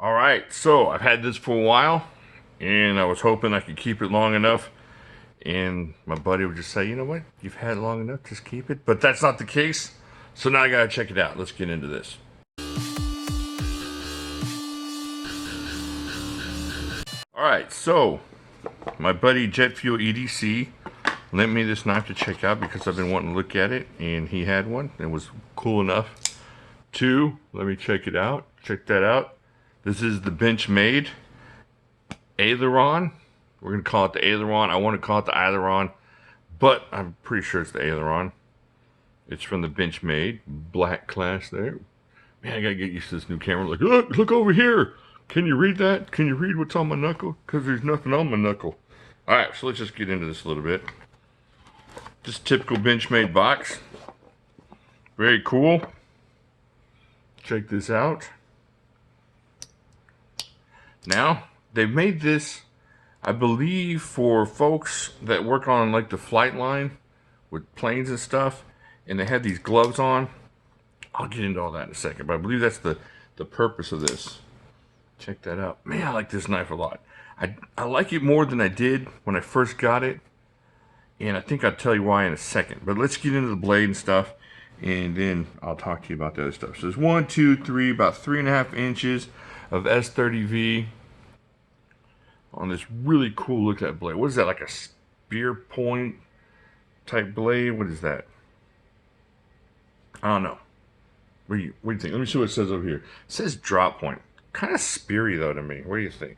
Alright, so I've had this for a while, and I was hoping I could keep it long enough, and my buddy would just say, you know what, you've had it long enough, just keep it. But that's not the case, so now I gotta check it out. Let's get into this. Alright, so my buddy Fuel EDC lent me this knife to check out because I've been wanting to look at it, and he had one. It was cool enough to let me check it out. Check that out. This is the Benchmade Aileron. We're going to call it the Aileron. I want to call it the Aileron, but I'm pretty sure it's the Aileron. It's from the Benchmade black class there. Man, I got to get used to this new camera. Like, look over here. Can you read that? Can you read what's on my knuckle? Because there's nothing on my knuckle. All right, so let's just get into this a little bit. Just typical Benchmade box. Very cool. Check this out. Now, they've made this, I believe, for folks that work on like the flight line with planes and stuff, and they have these gloves on. I'll get into all that in a second, but I believe that's the purpose of this. Check that out. Man, I like this knife a lot. I like it more than I did when I first got it, and I think I'll tell you why in a second. But let's get into the blade and stuff, and then I'll talk to you about the other stuff. So there's 1, 2, 3, about 3.5 inches of S30V on this really cool look at blade. What is that, like a spear point type blade? What is that? I don't know. What do you think? Let me see what it says over here. It says drop point. Kind of speary though to me. What do you think?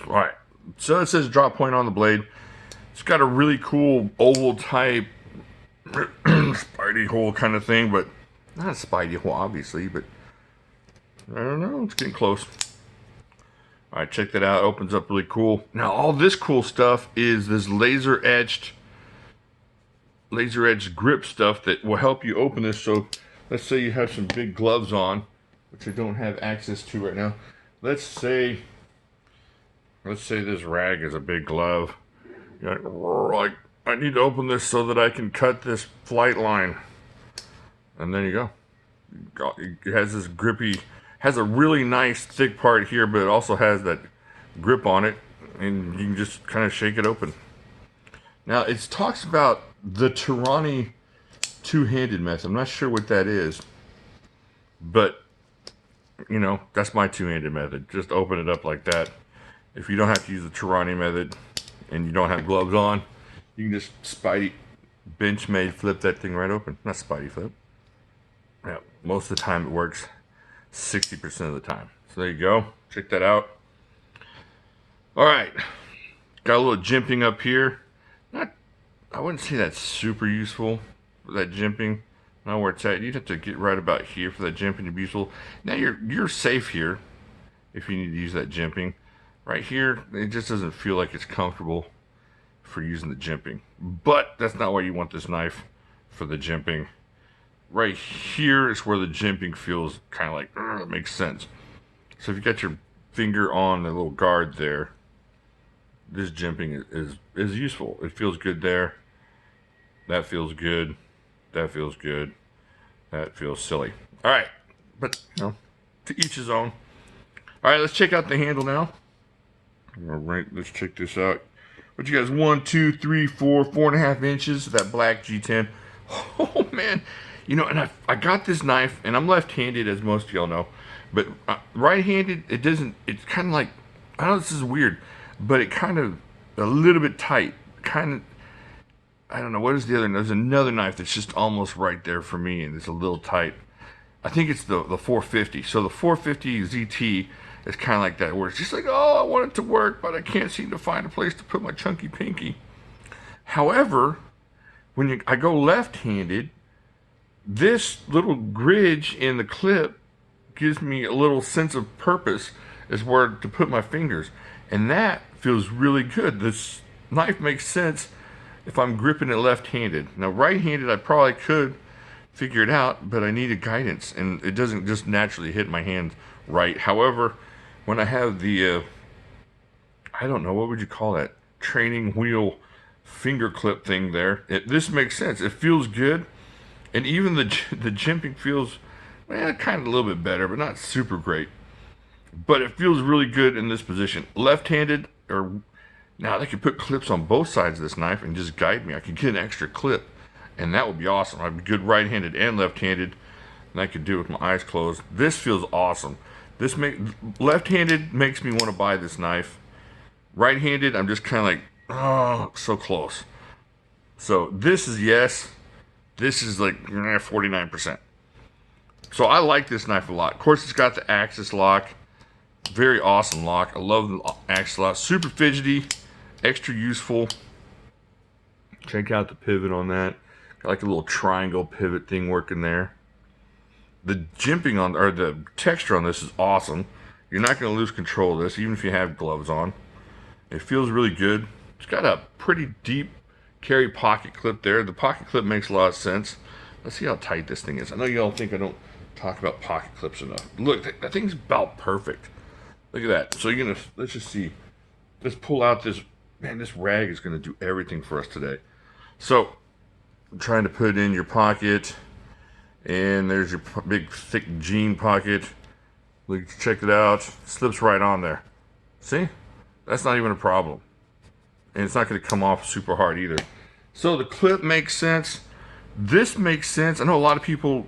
Alright, so it says drop point on the blade. It's got a really cool oval type spidey hole kind of thing, but not a spidey hole obviously, but I don't know, it's getting close. Alright, check that out. It opens up really cool. Now all this cool stuff is this laser edged grip stuff that will help you open this. So let's say you have some big gloves on, which I don't have access to right now. Let's say this rag is a big glove. You're like, I need to open this so that I can cut this flight line. And there you go. It has this grippy, has a really nice thick part here, but it also has that grip on it, and you can just kind of shake it open. Now it talks about the Tyranny two-handed method. I'm not sure what that is, but you know, that's my two-handed method. Just open it up like that. If you don't have to use the Tyranny method and you don't have gloves on, you can just Benchmade flip that thing right open. Not Spidey flip. Yeah, most of the time it works. 60% of the time. So there you go. Check that out. Alright. Got a little jimping up here. I wouldn't say that's super useful for that jimping. Not where it's at. You'd have to get right about here for that jimping to be useful. Now you're safe here if you need to use that jimping. Right here, it just doesn't feel like it's comfortable for using the jimping. But that's not why you want this knife for the jimping. Right here is where the jimping feels kind of like, it makes sense. So if you got your finger on the little guard there, this jimping is useful. It feels good there. That feels good. That feels good. That feels silly. All right, but you know, to each his own. All right, let's check out the handle now. All right, let's check this out. What you guys? 1, 2, 3, 4, 4.5 inches. That black G10. Oh man. You know, and I got this knife, and I'm left-handed, as most of y'all know, but right-handed, it doesn't, it's kind of like, I know this is weird, but it kind of, a little bit tight, kind of, I don't know, what is the other, there's another knife that's just almost right there for me, and it's a little tight. I think it's the 450, so the 450 ZT is kind of like that, where it's just like, oh, I want it to work, but I can't seem to find a place to put my chunky pinky. However, when I go left-handed, this little gridge in the clip gives me a little sense of purpose as where to put my fingers. And that feels really good. This knife makes sense if I'm gripping it left-handed. Now right-handed I probably could figure it out, but I needed guidance, and it doesn't just naturally hit my hand right. However, when I have the, I don't know, what would you call that? Training wheel finger clip thing there. This makes sense. It feels good. And even the jimping feels well, kind of a little bit better, but not super great. But it feels really good in this position. Left-handed, or now they could put clips on both sides of this knife and just guide me. I could get an extra clip, and that would be awesome. I'd be good right-handed and left-handed, and I could do it with my eyes closed. This feels awesome. Left-handed makes me want to buy this knife. Right-handed, I'm just kind of like, oh, so close. So this is yes. This is like 49%. So I like this knife a lot. Of course, it's got the axis lock. Very awesome lock. I love the axis lock. Super fidgety, extra useful. Check out the pivot on that. Got like a little triangle pivot thing working there. The jimping on, or the texture on this is awesome. You're not going to lose control of this, even if you have gloves on. It feels really good. It's got a pretty deep carry pocket clip there. The pocket clip makes a lot of sense. Let's see how tight this thing is. I know y'all think I don't talk about pocket clips enough. Look, that thing's about perfect. Look at that. So you're gonna, let's just see. Let's pull out this, man, this rag is gonna do everything for us today. So I'm trying to put it in your pocket, and there's your big thick jean pocket. Look, check it out. Slips right on there. See? That's not even a problem. And it's not gonna come off super hard either. So the clip makes sense. This makes sense. I know a lot of people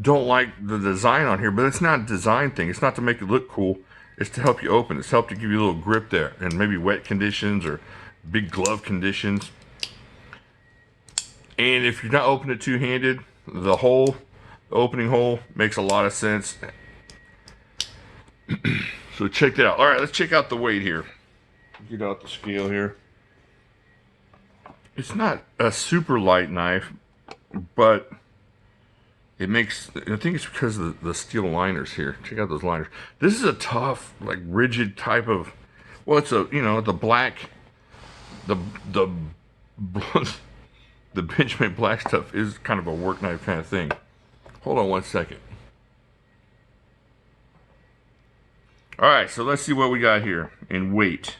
don't like the design on here, but it's not a design thing. It's not to make it look cool. It's to help you open. It's to help to give you a little grip there, and maybe wet conditions or big glove conditions. And if you're not opening it two-handed, the opening hole makes a lot of sense. So check that out. All right, let's check out the weight here. Get out the scale here. It's not a super light knife, but it makes, I think it's because of the steel liners here. Check out those liners. This is a tough, like rigid type of, well, it's a, you know, the black, the Benchmade black stuff is kind of a work knife kind of thing. Hold on one second. All right, so let's see what we got here in weight.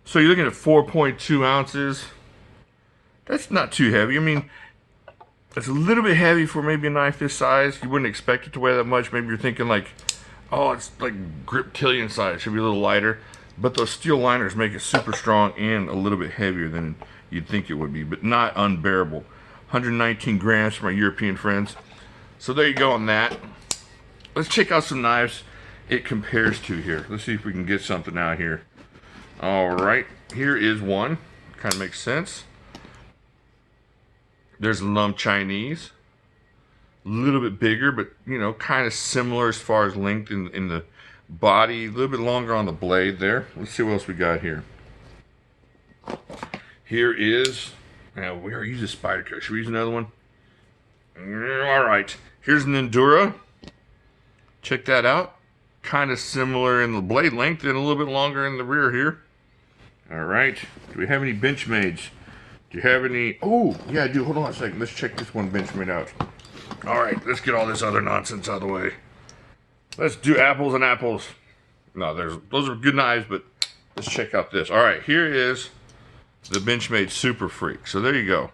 So you're looking at 4.2 ounces. That's not too heavy. I mean, it's a little bit heavy for maybe a knife this size. You wouldn't expect it to weigh that much. Maybe you're thinking like, oh, it's like griptillion size. It should be a little lighter. But those steel liners make it super strong and a little bit heavier than you'd think it would be, but not unbearable. 119 grams for my European friends. So there you go on that. Let's check out some knives it compares to here. Let's see if we can get something out here. All right, here is one. Kind of makes sense. There's a Lum Chinese. A little bit bigger, but you know, kind of similar as far as length in the body. A little bit longer on the blade there. Let's see what else we got here. Here is, now we are using Spider Cut. Should we use another one? All right, here's an Endura. Check that out. Kind of similar in the blade length and a little bit longer in the rear here. All right, do we have any Benchmades? Do you have any? Oh, yeah, I do. Hold on a second. Let's check this one Benchmade out. All right, let's get all this other nonsense out of the way. Let's do apples and apples. No, those are good knives, but let's check out this. All right, here is the Benchmade Superfreak. So there you go.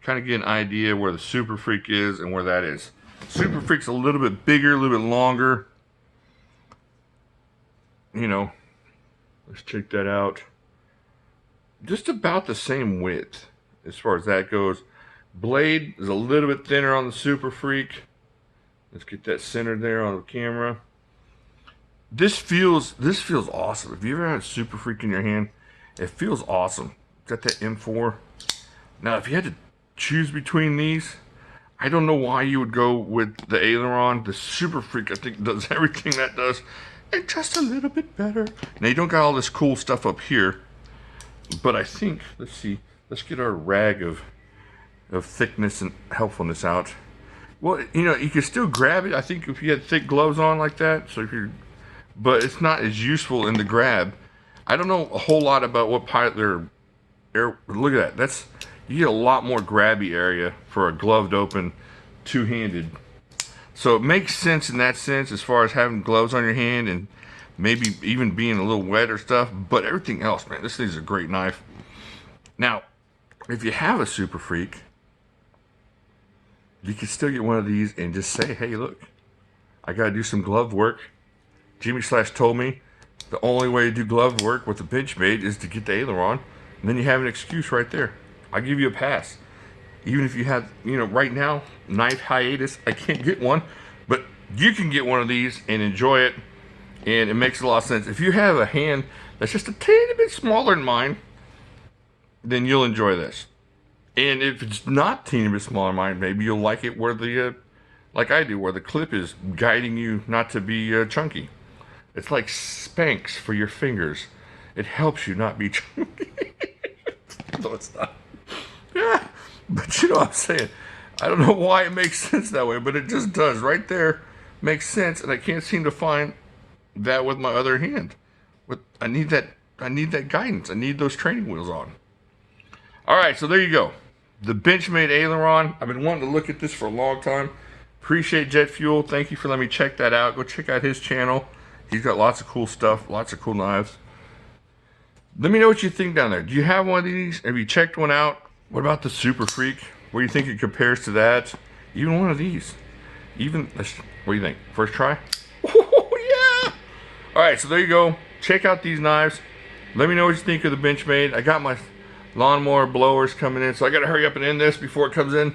Kind of get an idea where the Superfreak is and where that is. Superfreak's a little bit bigger, a little bit longer. You know, let's check that out. Just about the same width as far as that goes. Blade is a little bit thinner on the Superfreak. Let's get that centered there on the camera. This feels awesome. If you ever had a Superfreak in your hand, it feels awesome. Got that M4. Now, if you had to choose between these, I don't know why you would go with the Aileron. The Superfreak, I think, does everything that does, and just a little bit better. Now, you don't got all this cool stuff up here, but I think, let's see, let's get our rag of thickness and helpfulness out. Well, you know, you can still grab it, I think, if you had thick gloves on like that. So if you're, but it's not as useful in the grab. I don't know a whole lot about what look at that. You get a lot more grabby area for a gloved open two-handed. So it makes sense in that sense as far as having gloves on your hand and maybe even being a little wet or stuff. But everything else, man, this thing's a great knife. Now, if you have a Superfreak, you can still get one of these and just say, hey, look, I got to do some glove work. Jimislash told me the only way to do glove work with the Benchmade is to get the aileron, and then you have an excuse right there. I'll give you a pass. Even if you have, you know, right now, knife hiatus, I can't get one, but you can get one of these and enjoy it, and it makes a lot of sense. If you have a hand that's just a teeny bit smaller than mine, then you'll enjoy this. And if it's not teeny bit smaller than mine, maybe you'll like it where the, like I do, where the clip is guiding you not to be chunky. It's like Spanx for your fingers. It helps you not be chunky. No, it's not. Yeah, but you know what I'm saying. I don't know why it makes sense that way, but it just does. Right there makes sense, and I can't seem to find that with my other hand. But I need that guidance. I need those training wheels on. All right, so there you go. The Benchmade Aileron. I've been wanting to look at this for a long time. Appreciate Jet Fuel. Thank you for letting me check that out. Go check out his channel. He's got lots of cool stuff, lots of cool knives. Let me know what you think down there. Do you have one of these? Have you checked one out? What about the Superfreak? What do you think it compares to that? Even one of these. Even, what do you think? First try? Oh, yeah! All right, so there you go. Check out these knives. Let me know what you think of the Benchmade. I got my lawnmower blowers coming in, so I got to hurry up and end this before it comes in.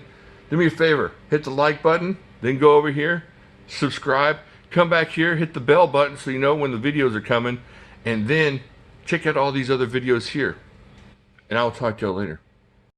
Do me a favor. Hit the like button. Then go over here. Subscribe. Come back here, hit the bell button so you know when the videos are coming, and then check out all these other videos here. And I'll talk to you later.